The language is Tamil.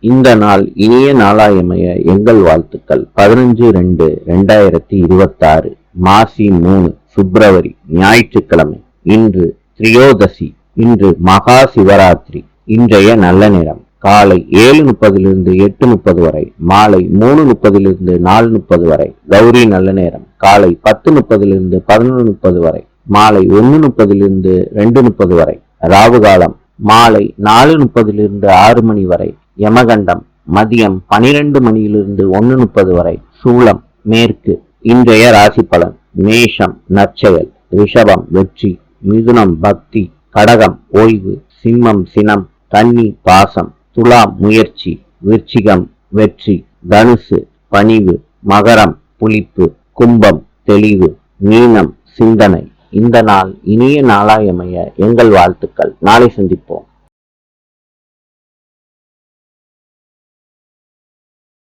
இந்த நாள் இனிய நாளாயமைய எங்கள் வாழ்த்துக்கள். 15/2/2026 மாசி 3 பிப்ரவரி ஞாயிற்றுக்கிழமை. இன்று திரியோதசி. இன்று மகா சிவராத்திரி. இன்றைய நல்ல நேரம் காலை 7:30 8:30 வரை, மாலை 3:30 4:30 வரை. கௌரி நல்ல நேரம் காலை 10:30 11:30 வரை, மாலை 1:30 2:30 வரை. ராவு காலம் மாலை 4:30 6 மணி வரை. யமகண்டம் மதியம் 12 மணியிலிருந்து 1:30 வரை. சூலம் மேற்கு. இன்றைய ராசி பலன்: மேஷம் நற்செயல், ரிஷபம் வெற்றி, மிதுனம் பக்தி, கடகம் ஓய்வு, சிம்மம் சினம், கன்னி பாசம், துலாம் முயற்சி, விருச்சிகம் வெற்றி, தனுசு பணிவு, மகரம் புளிப்பு, கும்பம் தெளிவு, மீனம் சிந்தனை. இந்த நாள் இனிய நாளாயமைய எங்கள் வாழ்த்துக்கள். நாளை சந்திப்போம்.